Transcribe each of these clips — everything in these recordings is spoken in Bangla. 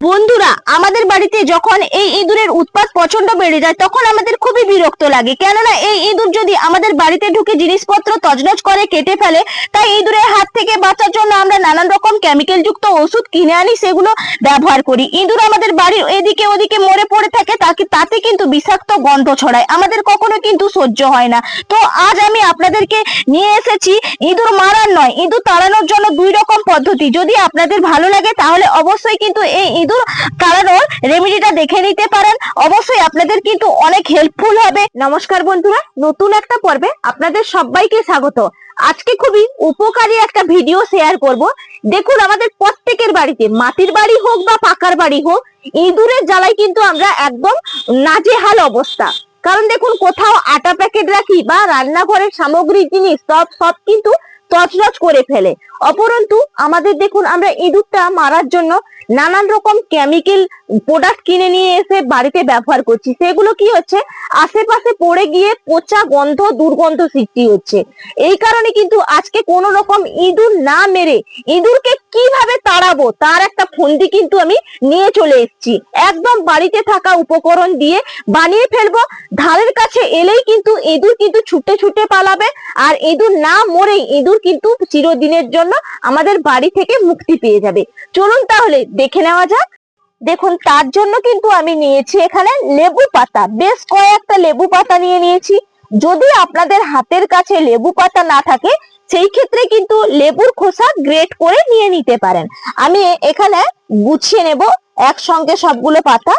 বন্ধুরা, আমাদের বাড়িতে যখন এই ইঁদুরের উৎপাত প্রচন্ড বেড়ে যায় তখন আমাদের খুবই বিরক্ত লাগে। কেননা এই ইঁদুর যদি আমাদের বাড়িতে ঢুকে জিনিসপত্র তছনছ করে কেটে ফেলে, তাই ইঁদুরের হাত থেকে বাঁচার জন্য আমরা নানান রকম কেমিক্যাল যুক্ত ওষুধ কিনে আনি, সেগুলো ব্যবহার করি। ইঁদুর আমাদের বাড়ির এদিকে ওদিকে মরে পড়ে থাকে, তাতে কিন্তু বিষাক্ত গন্ধ ছড়ায়, আমাদের কখনো কিন্তু সহ্য হয় না। তো আজ আমি আপনাদেরকে নিয়ে এসেছি ইঁদুর মারার নয়, ইঁদুর তাড়ানোর জন্য দুই রকম পদ্ধতি। যদি আপনাদের ভালো লাগে তাহলে অবশ্যই কিন্তু এই ইঁদুর তাড়ানোর রেমেডিটা দেখে নিতে পারেন, অবশ্যই আপনাদের কিন্তু অনেক হেল্পফুল হবে। নমস্কার বন্ধুরা, নতুন একটা পর্বে আপনাদের সবাইকে স্বাগত। আজকে খুবই উপকারী একটা ভিডিও শেয়ার করব। দেখুন, আমাদের প্রত্যেকের বাড়িতে, মাটির বাড়ি হোক বা পাকার বাড়ি হোক, ইঁদুরের জ্বালায় কিন্তু আমরা একদম নাজেহাল অবস্থা। কারণ দেখুন, কোথাও আটা প্যাকেট রাখি বা রান্নাঘরের সামগ্রী জিনিস সব কিন্তু তছনছ করে ফেলে। অপরন্তু আমাদের দেখুন, আমরা ইঁদুরটা মারার জন্য নানান রকম কেমিক্যাল প্রোডাক্ট কিনে নিয়ে এসে বাড়িতে ব্যবহার করছি। সেগুলো কি হচ্ছে, আশেপাশে পড়ে গিয়ে পচা গন্ধ, দুর্গন্ধ সৃষ্টি হচ্ছে। এই কারণে কিন্তু আজকে কোন রকম ইঁদুর না মেরে ইঁদুরকে কিভাবে তাড়াবো তার একটা ফন্দি কিন্তু আমি নিয়ে চলে এসেছি। একদম বাড়িতে থাকা উপকরণ দিয়ে বানিয়ে ফেলবো। ধারের কাছে এলেই কিন্তু ইঁদুর কিন্তু ছুটে ছুটে পালাবে, আর ইঁদুর না মরেই ইঁদুর কিন্তু চিরদিনের জন্য আমাদের বাড়ি থেকে মুক্তি পেয়ে যাবে। চলুন তাহলে দেখে নেওয়া যাক। দেখুন, তার জন্য কিন্তু আমি নিয়েছি এখানে লেবু পাতা, বেশ কয়েকটা লেবু পাতা নিয়ে নিয়েছি। যদি আপনাদের হাতের কাছে লেবু পাতা না থাকে, সেই ক্ষেত্রে কিন্তু লেবুর খোসা গ্রেট করে নিয়ে নিতে পারেন। আমি এখানে গুছিয়ে নেব একসঙ্গে সবগুলো পাতা।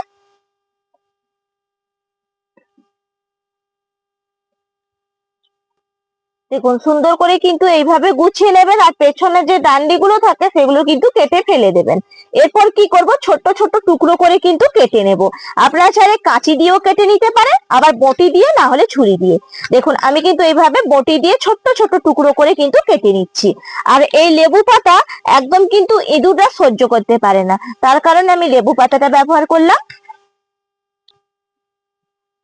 দেখুন, সুন্দর করে কিন্তু এইভাবে গুছিয়ে নেবেন, আর পেছনে যে ডান্ডিগুলো থাকে সেগুলো কিন্তু কেটে ফেলে দেবেন। এরপর কি করব, ছোট ছোট টুকরো করে কিন্তু কেটে নেব। আপনারা চাইলে কাঁচি দিয়েও কেটে নিতে পারেন, আবার বটি দিয়ে, না হলে ছুরি দিয়ে। দেখুন, আমি কিন্তু এইভাবে বটি দিয়ে ছোট্ট ছোট টুকরো করে কিন্তু কেটে নিচ্ছি। আর এই লেবু পাতা একদম কিন্তু ইঁদুররা সহ্য করতে পারে না, তার কারণে আমি লেবু পাতাটা ব্যবহার করলাম।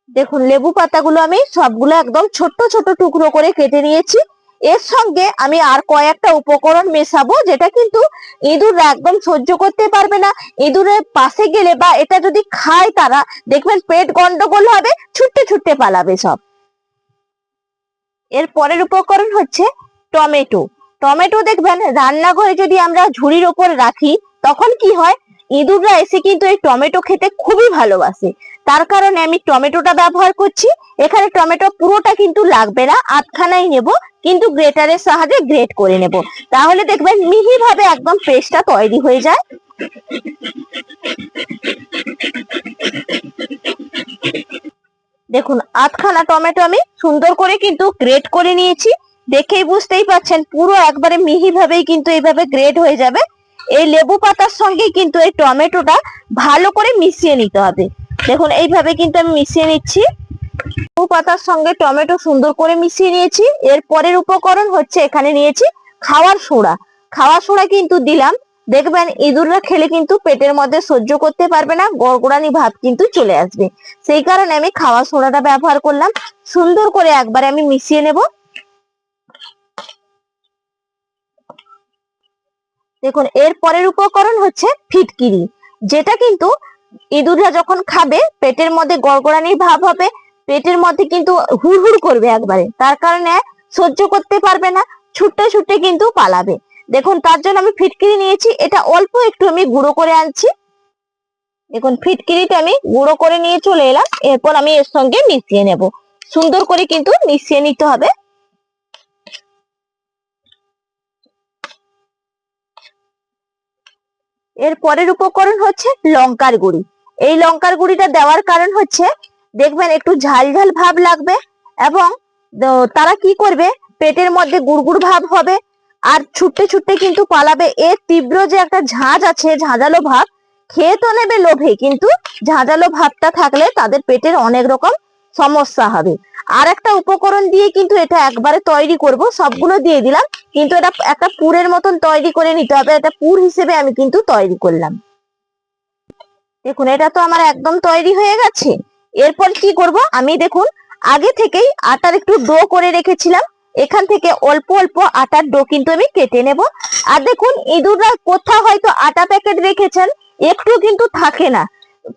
দেখুন, লেবু পাতাগুলো আমি সবগুলো একদম ছোট্ট ছোট টুকরো করে কেটে নিয়েছি। এর সঙ্গে আমি আর কয়েকটা উপকরণ মেশাবো, যেটা কিন্তু ইঁদুররা একদম সহ্য করতে পারবে না। ইঁদুরের পাশে গেলে বা এটা যদি খায়, তারা দেখবেন পেট গন্ডগোল হবে, ছুটতে ছুটতে পালাবে সব। এর পরের উপকরণ হচ্ছে টমেটো। টমেটো দেখবেন রান্নাঘরে যদি আমরা ঝুড়ির ওপর রাখি, তখন কি হয়, ইঁদুররা এসে কিন্তু এই টমেটো খেতে খুবই ভালোবাসে। তার কারণে আমি টমেটোটা ব্যবহার করছি। এখানে টমেটো পুরোটা কিন্তু লাগবে না, আধখানাই নেব, কিন্তু গ্রেটারের সাহায্যে গ্রেট করে নেব। তাহলে দেখবেন মিহি ভাবে একদম পেস্টটা তৈরি হয়ে যায়। দেখুন, আধখানা টমেটো আমি সুন্দর করে কিন্তু গ্রেট করে নিয়েছি। দেখেই বুঝতেই পাচ্ছেন পুরো একবারে মিহি ভাবেই কিন্তু এইভাবে গ্রেট হয়ে যাবে। এই লেবু পাতার সঙ্গে কিন্তু এই টমেটোটা ভালো করে মিশিয়ে নিতে হবে। দেখুন, এইভাবে কিন্তু আমি মিশিয়ে নিচ্ছি। লেবু পাতার সঙ্গে টমেটো সুন্দর করে মিশিয়ে নিয়েছি। এর পরের উপকরণ হচ্ছে, এখানে নিয়েছি খাওয়ার সোডা। খাওয়ার সোডা কিন্তু দিলাম, দেখবেন ইঁদুররা খেলে কিন্তু পেটের মধ্যে সহ্য করতে পারবে না, গড়গড়ানি ভাব কিন্তু চলে আসবে। সেই কারণে আমি খাওয়ার সোডাটা ব্যবহার করলাম। সুন্দর করে একবারে আমি মিশিয়ে নেব। দেখুন, এর পরের উপকরণ হচ্ছে ফিটকিরি, যেটা কিন্তু ইঁদুররা যখন খাবে পেটের মধ্যে গড়গড়ানি ভাব হবে, পেটের মধ্যে কিন্তু হুড়হুড় করবে একবারে, তার কারণে সহ্য করতে পারবে না, ছুটতে ছুটতে কিন্তু পালাবে। দেখুন, তার জন্য আমি ফিটকিরি নিয়েছি, এটা অল্প একটু আমি গুঁড়ো করে আনছি। দেখুন, ফিটকিরিটা আমি গুঁড়ো করে নিয়ে চলে এলাম। এরপর আমি এর সঙ্গে মিশিয়ে নেব। সুন্দর করে কিন্তু মিশিয়ে নিতে হবে। এর পরের উপকরণ হচ্ছে লঙ্কার গুঁড়ি। এই লঙ্কার গুঁড়িটা দেওয়ার কারণ হচ্ছে, দেখবেন একটু ঝাল ঝাল ভাব লাগবে, এবং তারা কি করবে, পেটের মধ্যে গুড়গুড় ভাব হবে, আর ছুটতে ছুটতে কিন্তু পালাবে। এর তীব্র যে একটা ঝাঁজ আছে, ঝাঁঝালো ভাব, খেয়ে তো নেবে লোভে, কিন্তু ঝাঁঝালো ভাবটা থাকলে তাদের পেটের অনেক রকম সমস্যা হবে। আর একটা উপকরণ দিয়ে কিন্তু এটা একবারে তৈরি করব, সবগুলো দিয়ে দিলাম, কিন্তু এটা একটা পুরের মতন তৈরি করে নিতে হবে। এটা পুর হিসেবে আমি কিন্তু তৈরি করলাম। দেখুন, এটা তো আমার একদম তৈরি হয়ে গেছে। এরপর কি করব, আমি দেখুন আগে থেকেই আটার একটু ডো করে রেখেছিলাম, এখান থেকে অল্প অল্প আটার ডো কিন্তু আমি কেটে নেব। আর দেখুন, ইঁদুররা কোথাও হয়তো আটা প্যাকেট রেখেছেন, একটু কিন্তু থাকে না,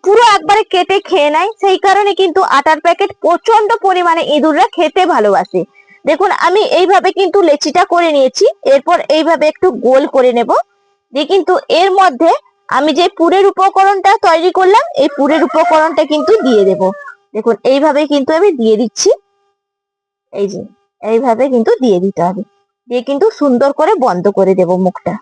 পুরো একবারে কেটে খেয়ে নেয়। সেই কারণে কিন্তু আটার প্যাকেট প্রচন্ড পরিমাণে ইঁদুররা খেতে ভালোবাসে। দেখুন আমি এইভাবে কিন্তু লেচিটা করে নিয়েছি, এরপর এইভাবে একটু গোল করে নেব, দিয়ে কিন্তু এর মধ্যে আমি যে পুরের উপকরণটা তৈরি করলাম এই পুরের উপকরণটা কিন্তু দিয়ে দেব। দেখুন এইভাবে কিন্তু আমি দিয়ে দিচ্ছি, এই যে এইভাবে কিন্তু দিয়ে দিতে হবে, দিয়ে কিন্তু সুন্দর করে বন্ধ করে দেব মুখটা।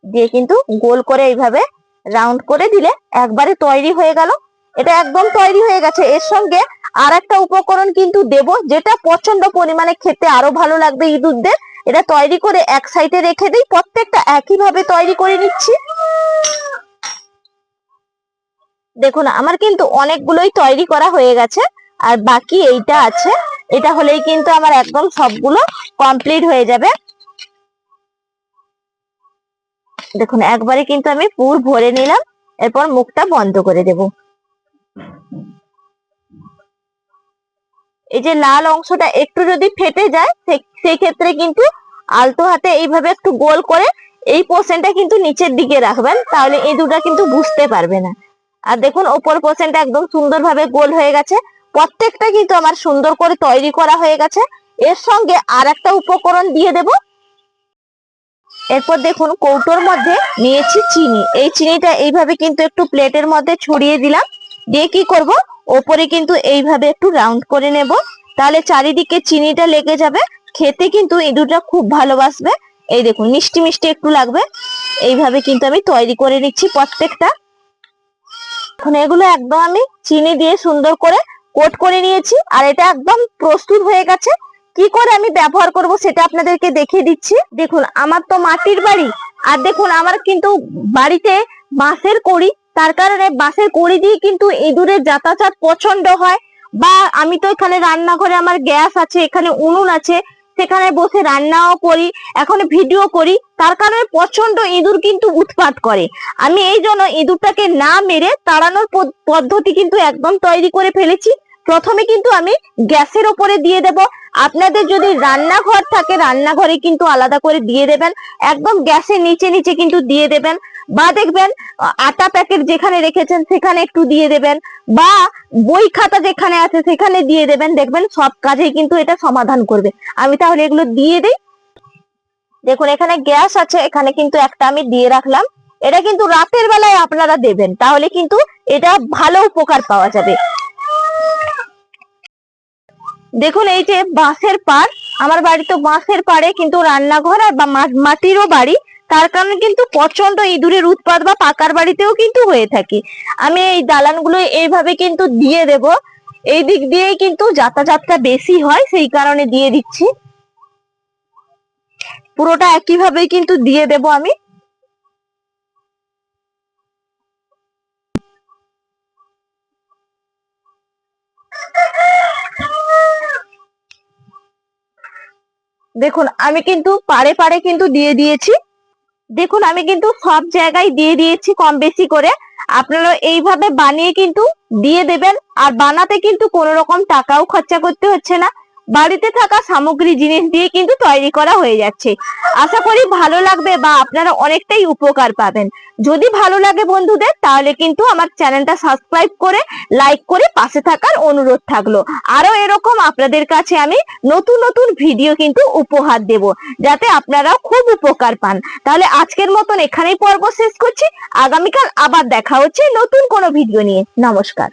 দিয়ে কিন্তু গোল করে এইভাবে রাউন্ড করে দিলে একবারে তৈরি হয়ে গেল। এটা একদম তৈরি হয়ে গেছে। এর সঙ্গে আর একটা উপকরণ কিন্তু দেব, যেটা প্রচন্ড পরিমাণে খেতে আরো ভালো লাগবে ইঁদুরদের। এটা তৈরি করে এক সাইডে রেখে দিই, প্রত্যেকটা একইভাবে তৈরি করে নিচ্ছি। দেখুন আমার কিন্তু অনেকগুলোই তৈরি করা হয়ে গেছে, আর বাকি এইটা আছে। এটা হলেই কিন্তু আমার একদম সবগুলো কমপ্লিট হয়ে যাবে। দেখুন একবারে কিন্তু আমি পুর ভরে নিলাম, এরপর মুখটা বন্ধ করে দেব। এই যে লাল অংশটা একটু যদি ফেটে যায় সেই ক্ষেত্রে কিন্তু আলতো হাতে এইভাবে একটু গোল করে এই পোর্শনটা কিন্তু নিচের দিকে রাখবেন, তাহলে ইঁদুরটা কিন্তু বুঝতে পারবে না। আর দেখুন ওপর পোর্শনটা একদম সুন্দরভাবে গোল হয়ে গেছে। প্রত্যেকটা কিন্তু আমার সুন্দর করে তৈরি করা হয়ে গেছে। এর সঙ্গে আর একটা উপকরণ দিয়ে দেব। এরপর দেখুন কৌটোর মধ্যে নিয়েছি চিনি, এই চিনিটা এইভাবে কিন্তু একটু প্লেটের মধ্যে ছড়িয়ে দিলাম, দিয়ে কি করব ওপরে কিন্তু এইভাবে একটু রাউন্ড করে নেব, তাহলে চারিদিকে চিনিটা লেগে যাবে, খেতে কিন্তু ইঁদুরটা খুব ভালোবাসবে। এই দেখুন মিষ্টি মিষ্টি একটু লাগবে। এইভাবে কিন্তু আমি তৈরি করে নিচ্ছি প্রত্যেকটা। এখন এগুলো একদম আমি চিনি দিয়ে সুন্দর করে কোট করে নিয়েছি, আর এটা একদম প্রস্তুত হয়ে গেছে। কি করে আমি ব্যবহার করব সেটা আপনাদেরকে দেখিয়ে দিচ্ছি। দেখুন আমার তো মাটির বাড়ি, আর দেখুন আমার কিন্তু বাড়িতে বাঁশের কড়ি, তার কারণে বাঁশের কড়ি দিয়ে কিন্তু ইঁদুরের যাতায়াত প্রচন্ড হয়। বা আমি তো এখানে রান্নাঘরে আমার গ্যাস আছে, এখানে উনুন আছে, সেখানে বসে রান্নাও করি, এখন ভিডিও করি, তার কারণে প্রচন্ড ইঁদুর কিন্তু উৎপাত করে। আমি এই জন্য ইঁদুরটাকে না মেরে তাড়ানোর পদ্ধতি কিন্তু একদম তৈরি করে ফেলেছি। প্রথমে কিন্তু আমি গ্যাসের ওপরে দিয়ে দেব। আপনাদের যদি রান্নাঘর থাকে রান্নাঘরে কিন্তু আলাদা করে দিয়ে দেবেন, একদম গ্যাসের নিচে নিচে কিন্তু দিয়ে দেবেন। বা দেখবেন আটা প্যাকেট যেখানে রেখেছেন সেখানে একটু দিয়ে দেবেন, বা বই খাতা যেখানে আছে সেখানে দিয়ে দেবেন, দেখবেন সব কাজেই কিন্তু এটা সমাধান করবে। আমি তাহলে এগুলো দিয়ে দিই। দেখুন এখানে গ্যাস আছে, এখানে কিন্তু একটা আমি দিয়ে রাখলাম। এটা কিন্তু রাতের বেলায় আপনারা দেবেন, তাহলে কিন্তু এটা ভালো উপকার পাওয়া যাবে। দেখুন এই যে বাঁশের পাড়, আমার বাড়ি তো বাঁশের পাড়ে কিন্তু রান্নাঘর আর মাটিরও বাড়ি, তার কারণে কিন্তু প্রচন্ড ইঁদুরের উৎপাত বা পাকার বাড়িতেও কিন্তু হয়ে থাকে। আমি এই দালানগুলো এইভাবে কিন্তু দিয়ে দেব, এই দিক দিয়েই কিন্তু যাতায়াতটা বেশি হয়, সেই কারণে দিয়ে দিচ্ছি। পুরোটা একইভাবে কিন্তু দিয়ে দেব আমি। দেখুন আমি কিন্তু পাড়ে পাড়ে কিন্তু দিয়ে দিয়েছি। দেখুন আমি কিন্তু সব জায়গায় দিয়ে দিয়েছি কম বেশি করে। আপনারা এইভাবে বানিয়ে কিন্তু দিয়ে দেবেন, আর বানাতে কিন্তু কোনো রকম টাকাও খরচা করতে হচ্ছে না, বাড়িতে থাকা সামগ্রী জিনিস দিয়ে কিন্তু তৈরি করা হয়ে যাচ্ছে। আশা করি ভালো লাগবে বা আপনারা অনেকটাই উপকার পাবেন। যদি ভালো লাগে বন্ধুদের, তাহলে কিন্তু আমার চ্যানেলটা সাবস্ক্রাইব করে লাইক করে পাশে থাকার অনুরোধ থাকলো। আরো এরকম আপনাদের কাছে আমি নতুন নতুন ভিডিও কিন্তু উপহার দেব, যাতে আপনারাও খুব উপকার পান। তাহলে আজকের মতন এখানেই পর্ব শেষ করছি। আগামীকাল আবার দেখা হচ্ছে নতুন কোনো ভিডিও নিয়ে। নমস্কার।